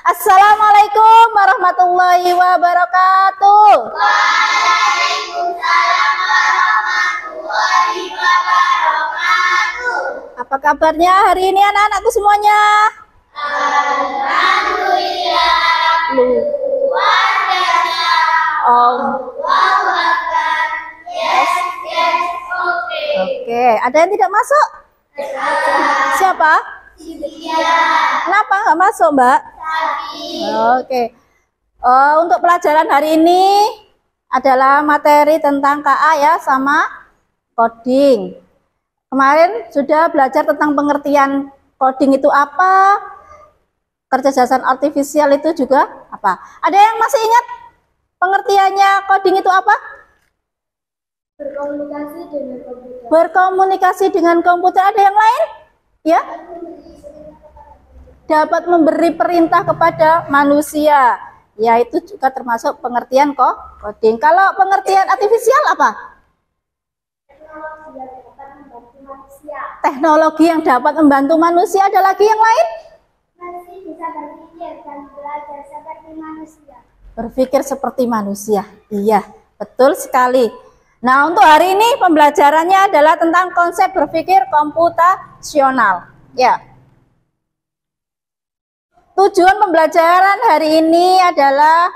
Assalamualaikum warahmatullahi wabarakatuh. Waalaikumsalam warahmatullahi wabarakatuh. Apa kabarnya hari ini anak-anakku semuanya? Alhamdulillah. Luar biasa. Allahu Akbar. Yes, oke. Oke, ada yang tidak masuk? Siapa? Kenapa nggak masuk, Mbak? Oke. Untuk pelajaran hari ini adalah materi tentang KA ya, sama coding. Kemarin sudah belajar tentang pengertian coding itu apa, kecerdasan artifisial itu juga apa. Ada yang masih ingat pengertiannya coding itu apa? Berkomunikasi dengan komputer. Berkomunikasi dengan komputer. Ada yang lain? Ya? Dapat memberi perintah kepada manusia. Ya, itu juga termasuk pengertian coding. Kalau pengertian artifisial apa? Teknologi yang dapat membantu manusia. Ada lagi yang lain? Masih bisa berpikir dan belajar seperti manusia. Berpikir seperti manusia. Iya, betul sekali. Nah, untuk hari ini pembelajarannya adalah tentang konsep berpikir komputasional. Ya. Tujuan pembelajaran hari ini adalah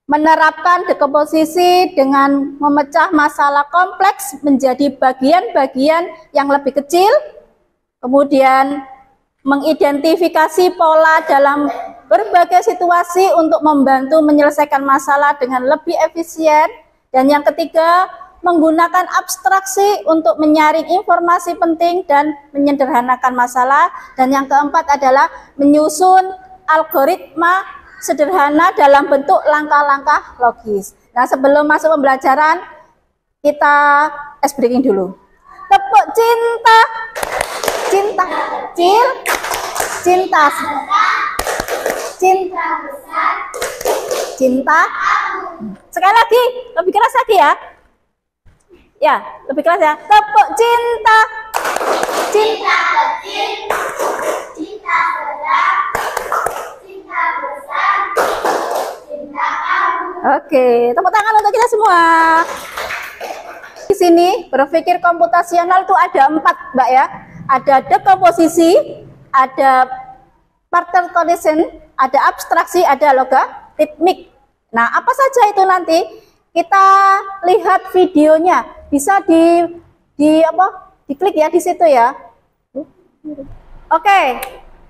menerapkan dekomposisi dengan memecah masalah kompleks menjadi bagian-bagian yang lebih kecil, kemudian mengidentifikasi pola dalam berbagai situasi untuk membantu menyelesaikan masalah dengan lebih efisien, dan yang ketiga, menggunakan abstraksi untuk menyaring informasi penting dan menyederhanakan masalah. Dan yang keempat adalah menyusun algoritma sederhana dalam bentuk langkah-langkah logis. Nah, sebelum masuk pembelajaran, kita ice breaking dulu. Tepuk cinta, cinta kecil, cinta cinta besar, cinta. Sekali lagi, lebih keras lagi ya. Ya, lebih keras ya. Tepuk cinta. Cinta kecil, cinta sedang, cinta besar, cinta kamu. Oke, tepuk tangan untuk kita semua. Di sini berpikir komputasional itu ada 4, Mbak ya. Ada dekomposisi, ada partial cognition, ada abstraksi, ada logaritmik. Nah, apa saja itu nanti? Kita lihat videonya. Bisa diklik ya di situ ya. Oke.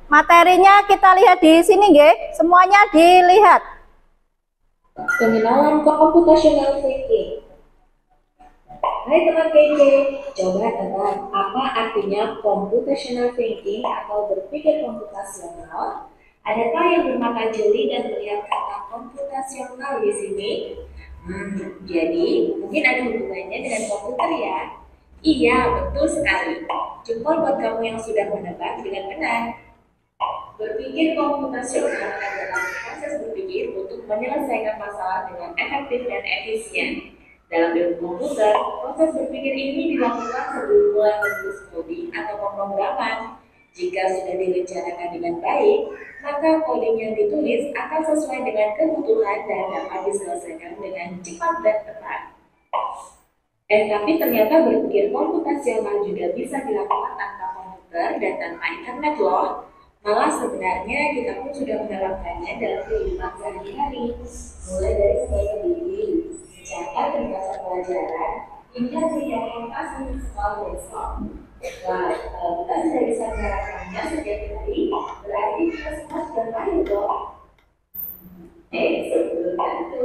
Materinya kita lihat di sini nggih. Semuanya dilihat. Pengenalan computational thinking. Hai teman KJ, coba tebak apa artinya computational thinking atau berpikir komputasional? Adakah yang bermata jeli dan melihat kata komputasional di sini? Jadi mungkin ada hubungannya dengan komputer ya? Iya, betul sekali. Jempol buat kamu yang sudah menebak dengan benar. Berpikir komputasional adalah proses berpikir untuk menyelesaikan masalah dengan efektif dan efisien. Dalam ilmu komputer, proses berpikir ini dilakukan sebelum mulai menulis coding atau pemrograman. Jika sudah direncanakan dengan baik, maka coding yang ditulis akan sesuai dengan kebutuhan dan dapat diselesaikan dengan cepat dan tepat. Tapi ternyata berpikir komputasional juga bisa dilakukan tanpa komputer dan tanpa internet loh. Malah sebenarnya kita pun sudah menerapkannya dalam kehidupan sehari-hari, mulai dari membaca buku, mencatat dan membaca pelajaran, hingga mengimplementasi sekolah besok. Wah, kalau kita sudah bisa menerapkannya setiap hari, berarti kita semua sudah tahu dong. Sebelum itu,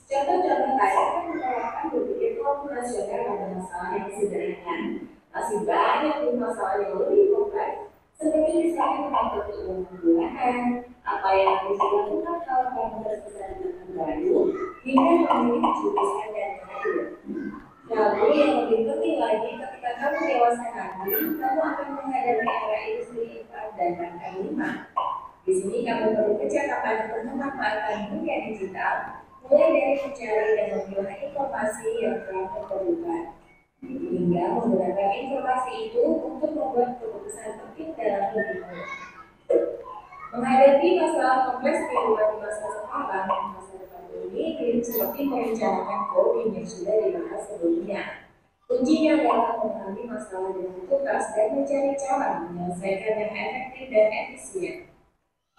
contoh-contoh saya akan menerapkan berpikir komputasional pada masalah yang sederhana. Masih banyak masalah yang lebih kompleks, seperti misalnya tentang keuangan bulanan, apa yang harus dilakukan kalau kamu terpesat baru, hingga memilih jurusan dan karir. Lalu yang lebih penting lagi, ketika kamu dewasa nanti, kamu akan menghadapi era industri 4 dan angka 5. Di sini kamu perlu kecakapan untuk memanfaatkan dunia digital, mulai dari mencari dan memilah informasi yang telah terperlukan, hingga menggunakan informasi itu untuk membuat keputusan penting dalam hidupmu. Menghadapi masalah kompleks kehidupan di masa sekarang dan masa depan ini, tim seperti merencanakan coding yang sudah dibahas sebelumnya. Kuncinya adalah memahami masalah dengan tuntas dan mencari cara menyelesaikan yang efektif dan efisien.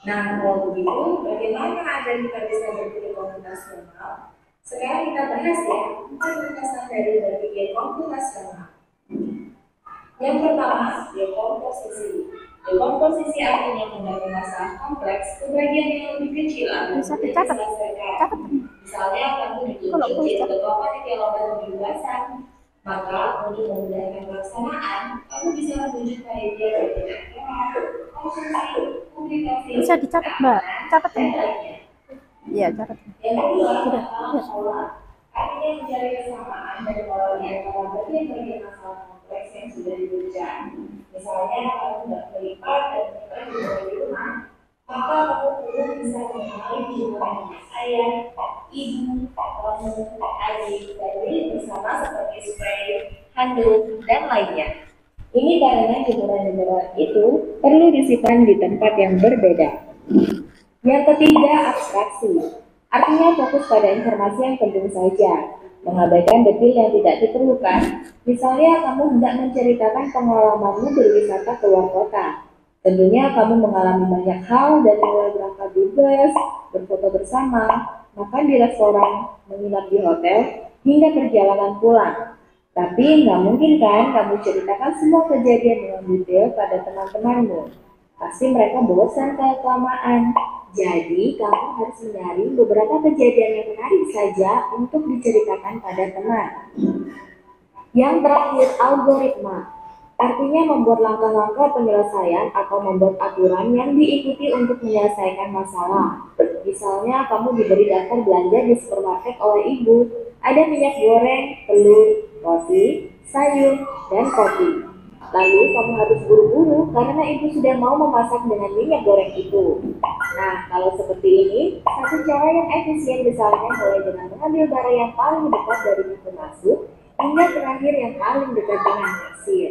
Nah, kalau begitu, bagaimana agar kita bisa berpikir komputasional? Sekarang kita bahas ya, 4 dari berpikir komputasional. Yang pertama, dekomposisi. Dekomposisi artinya membagi masalah kompleks ke bagian yang lebih kecil agar Bisa mudah dicatat. diselesaikan. Catat. Misalnya, kamu Kalau dituntut tulis jadi catat. ketua panitia lomba kebebasan. Maka, untuk memudahkan pelaksanaan, kamu bisa menunjuk panitia bertindak konsumsi, publikasi, Bisa dicatat, Mbak. Catat. dan lainnya. Iya, catat. Yang kedua, Udah. pola. Artinya mencari kesamaan dan pola di antara bagian-bagian masalah kompleks yang sudah dibaca. Misalnya, kalau tidak melipat dan kita juga di rumah, maka kamu perlu bisa mengenali hubungan ayah, ibu, kamu, adik, dan diri bersama seperti spray, handuk, dan lainnya. Ini karena hubungan-hubungan itu perlu disimpan di tempat yang berbeda. Yang ketiga, abstraksi. Artinya fokus pada informasi yang penting saja, mengabaikan detail yang tidak diperlukan. Misalnya, kamu hendak menceritakan pengalamanmu berwisata ke luar kota. Tentunya kamu mengalami banyak hal dari mulai berangkat di bus, berfoto bersama, makan di restoran, menginap di hotel, hingga perjalanan pulang. Tapi nggak mungkin kan kamu ceritakan semua kejadian dengan detail pada teman-temanmu. Pasti mereka bosan kalau kelamaan. Jadi, kamu harus mencari beberapa kejadian yang menarik saja untuk diceritakan pada teman. Yang terakhir, algoritma. Artinya membuat langkah-langkah penyelesaian atau membuat aturan yang diikuti untuk menyelesaikan masalah. Misalnya, kamu diberi daftar belanja di supermarket oleh ibu. Ada minyak goreng, telur, roti, sayur, dan kopi. Lalu kamu harus buru-buru karena ibu sudah mau memasak dengan minyak goreng itu. Nah, kalau seperti ini, satu cara yang efisien misalnya mulai dengan mengambil barang yang paling dekat dari pintu masuk hingga terakhir yang paling dekat dengan kasir.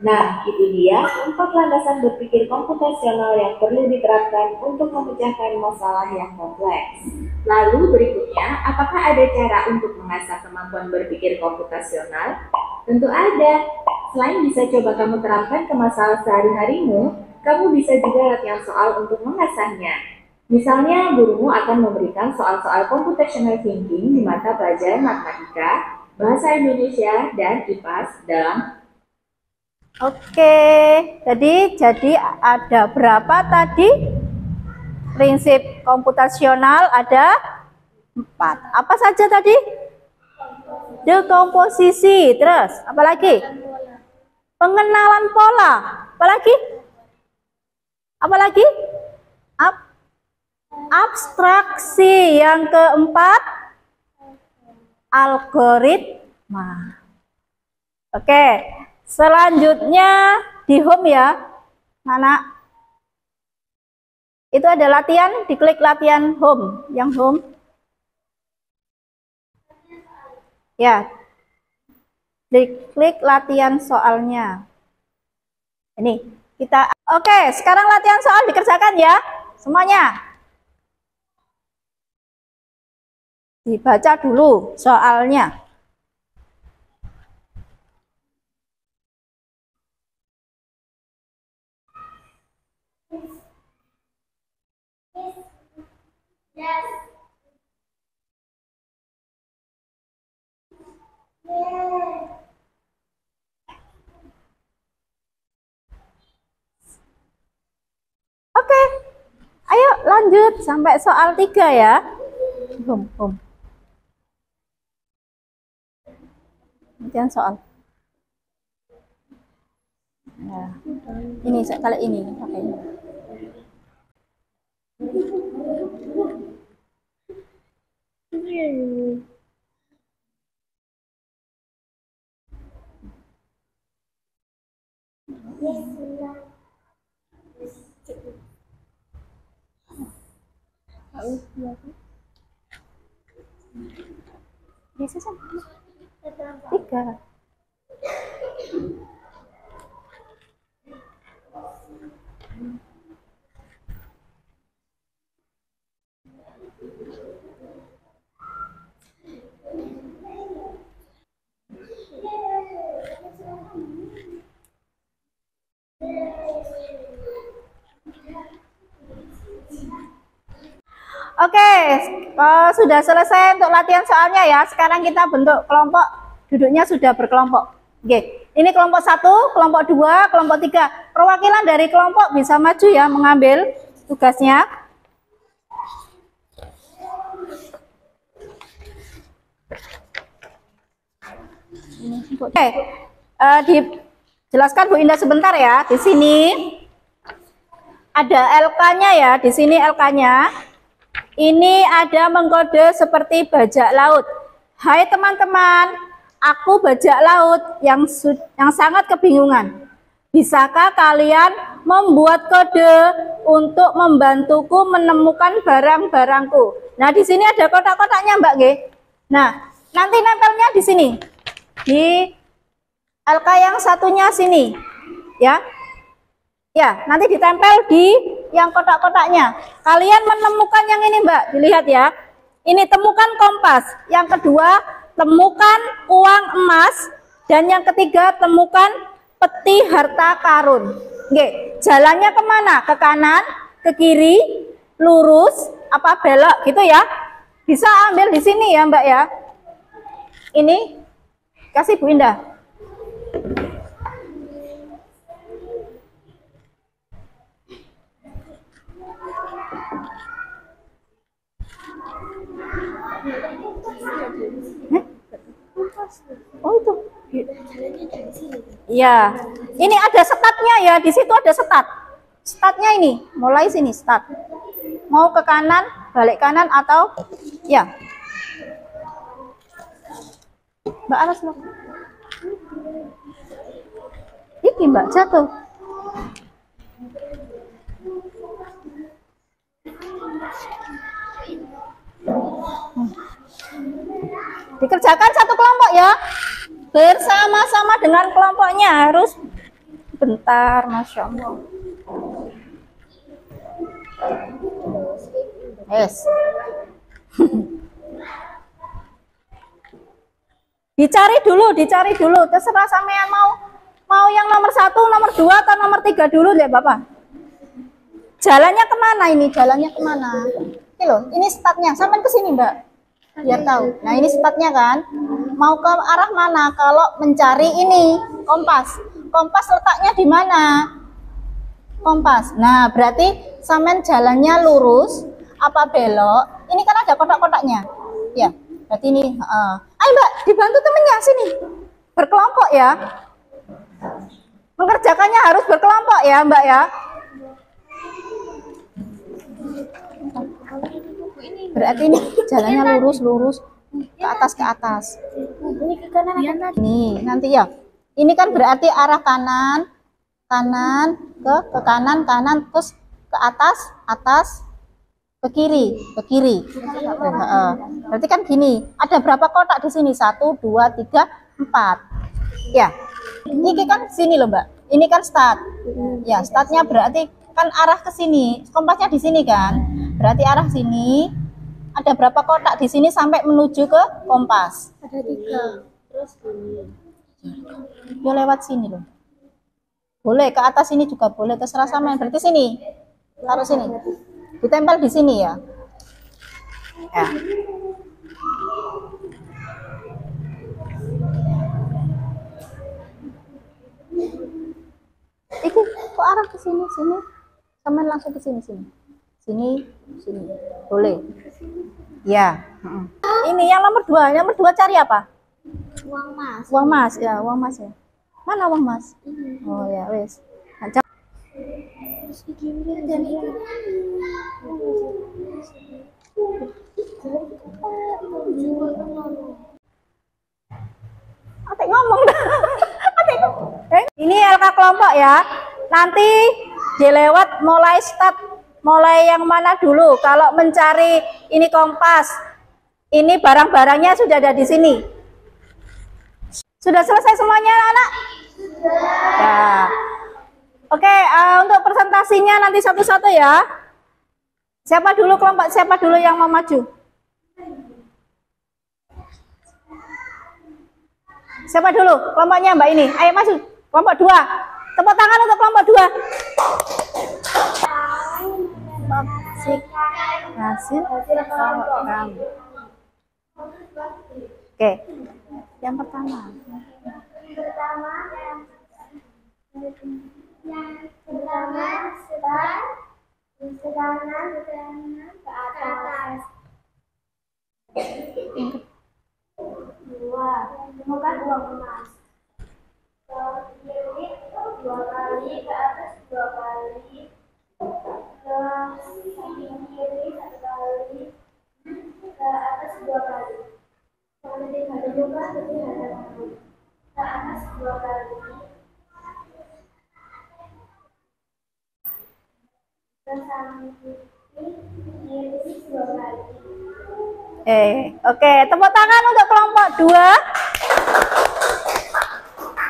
Nah, itu dia 4 landasan berpikir komputasional yang perlu diterapkan untuk memecahkan masalah yang kompleks. Lalu berikutnya, apakah ada cara untuk mengasah kemampuan berpikir komputasional? Tentu ada. Selain bisa coba kamu terapkan ke masalah sehari-harimu, kamu bisa juga latihan soal untuk mengasahnya. Misalnya, gurumu akan memberikan soal-soal computational thinking di mata pelajaran matematika, bahasa Indonesia, dan IPAS dalam. Oke, jadi ada berapa tadi? Prinsip komputasional ada 4. Apa saja tadi? Dekomposisi, terus apa lagi? Pengenalan pola, apa lagi? Apa lagi? Abstraksi. Yang keempat, algoritma. Oke, selanjutnya di home ya, anak. Itu ada latihan, diklik latihan home, yang home. Ya, diklik latihan soalnya. Ini kita, oke, sekarang latihan soal dikerjakan ya, semuanya. Dibaca dulu soalnya. Yes. Oke, ayo lanjut sampai soal 3 ya. Home. Latihan soal. Nah, ini kali ini pakai ini. Bisa sama 3. Oke, sudah selesai untuk latihan soalnya ya. Sekarang kita bentuk kelompok, duduknya sudah berkelompok. Oke, ini kelompok 1, kelompok 2, kelompok 3. Perwakilan dari kelompok bisa maju ya, mengambil tugasnya. Oke, dijelaskan Bu Indah sebentar ya. Di sini ada LK-nya ya, di sini LK-nya. Ini ada mengkode seperti bajak laut. Hai teman-teman, aku bajak laut yang sangat kebingungan. Bisakah kalian membuat kode untuk membantuku menemukan barang-barangku? Nah, di sini ada kotak-kotaknya, Mbak G. Nah, nanti nempelnya di sini. Di LK yang satunya sini. Ya. Ya, nanti ditempel di yang kotak-kotaknya. Kalian menemukan yang ini, Mbak. Dilihat ya. Ini temukan kompas. Yang kedua, temukan uang emas. Dan yang ketiga, temukan peti harta karun. Oke, jalannya kemana? Ke kanan, ke kiri, lurus, apa belok gitu ya. Bisa ambil di sini ya, Mbak ya. Ini kasih Bu Indah. Oh itu. Ya, ini ada statnya ya. Di situ ada stat. Statnya ini, mulai sini stat. Mau ke kanan, balik kanan atau ya. Mbak Aras loh. Ini Mbak jatuh. Dikerjakan satu kelompok ya, bersama-sama dengan kelompoknya. Harus bentar, Masya Allah. Yes. dicari dulu, terserah sampean mau yang nomor 1, nomor 2 atau nomor 3 dulu deh Bapak. Jalannya kemana ini? Jalannya kemana? Ini loh, ini statnya. Sampai ke sini Mbak, biar tahu. Nah ini statnya kan. Mau ke arah mana? Kalau mencari ini kompas. Kompas letaknya di mana? Kompas. Nah berarti sampean jalannya lurus apa belok? Ini kan ada kotak-kotaknya. Ya, berarti ini. Ayo Mbak, dibantu temennya sini. Berkelompok ya. Mengerjakannya harus berkelompok ya Mbak ya. Berarti ini jalannya lurus ke atas. Ini ke kanan. Ini nanti ya. Ini kan berarti arah kanan ke kanan terus ke atas ke kiri. Berarti kan gini. Ada berapa kotak di sini? 1, 2, 3, 4. Ya. Ini kan sini loh Mbak. Ini kan start. Ya, startnya berarti kan arah ke sini. Kompasnya di sini kan. Berarti arah sini. Ada berapa kotak di sini sampai menuju ke kompas? Ada 3. Terus ini. Ya lewat sini loh. Boleh ke atas sini juga boleh, terserah sama. Berarti sini. Taruh sini. Ditempel di sini ya. Ya. Iki kok arah ke sini. Sama langsung ke sini. Sini. Boleh. Ya. Ini yang nomor 2. Yang nomor 2 cari apa? Uang emas. Uang emas ya, uang emas ya. Mana uang emas? Oh ya, wes. Terus begini dan itu. Atik ngomong dah. Ini LK kelompok ya. Nanti dilewat mulai start, mulai yang mana dulu. Kalau mencari ini kompas, ini barang-barangnya sudah ada di sini. Sudah selesai semuanya anak-anak? Ya. Oke, untuk presentasinya nanti satu-satu ya. Siapa dulu kelompok, siapa dulu yang mau maju? Siapa dulu kelompoknya Mbak ini? Ayo maju, kelompok 2. Tepuk tangan untuk kelompok 2. hasil kelompok. Oke, yang pertama. Sedangkan ke atas. Dua, temukan uang emas. Kiri 2 kali, ke atas 2 kali, ke samping kiri 1 kali, ke atas 2 kali. Kemudian ditemukan ke atas 2 kali, ke samping kiri 2 kali. Oke, tepuk tangan untuk kelompok 2.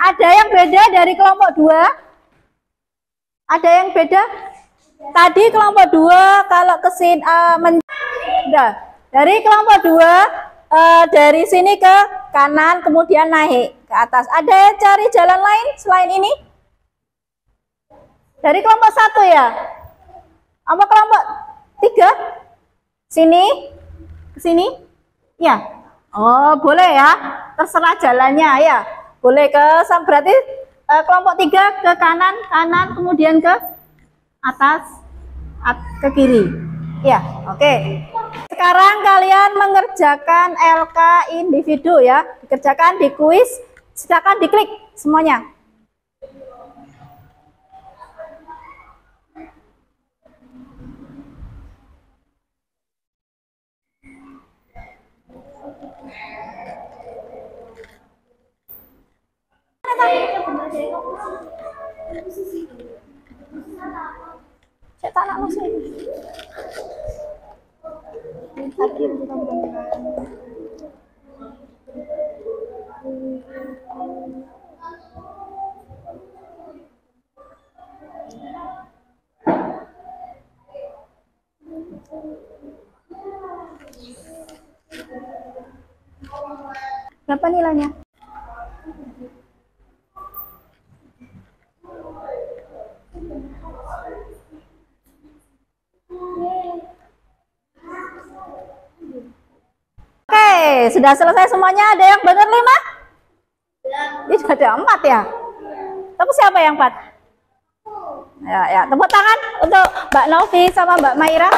Ada yang beda dari kelompok 2? Ada yang beda? Tadi kelompok 2 kalau ke sini dari kelompok 2 dari sini ke kanan kemudian naik ke atas. Ada yang cari jalan lain selain ini? Dari kelompok 1 ya? Apa kelompok 3? Sini? Ke sini? Ya. Oh, boleh ya. Terserah jalannya ya. Boleh ke berarti kelompok 3 ke kanan, kemudian ke atas, ke kiri. Ya, oke. Sekarang kalian mengerjakan LK individu ya. Dikerjakan di kuis. Silakan diklik semuanya. Saya tak nak masuk. Berapa nilainya? Oke, sudah selesai semuanya. Ada yang benar 5? Ini sudah ada 4 ya. Tapi siapa yang 4? Ya, tepuk tangan untuk Mbak Novi sama Mbak Maira.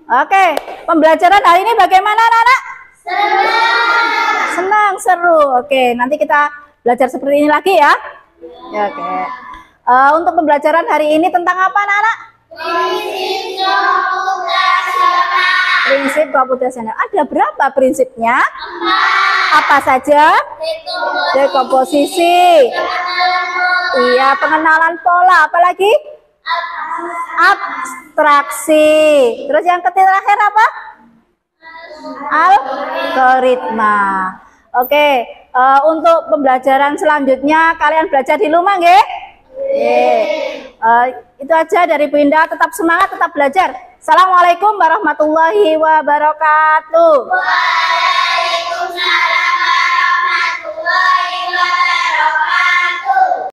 Oke, pembelajaran hari ini bagaimana, anak-anak? Senang, seru. Oke, nanti kita belajar seperti ini lagi ya. Ya, oke. Untuk pembelajaran hari ini tentang apa, anak-anak? Prinsip komputasional. Ada berapa prinsipnya? 4. Apa saja? Dekomposisi. Iya, pengenalan pola. Apalagi? Abstraksi. Terus yang terakhir apa? Algoritma. Oke, untuk pembelajaran selanjutnya kalian belajar di rumah, nggih? Itu aja dari Bu Indah. Tetap semangat, tetap belajar. Assalamualaikum warahmatullahi wabarakatuh.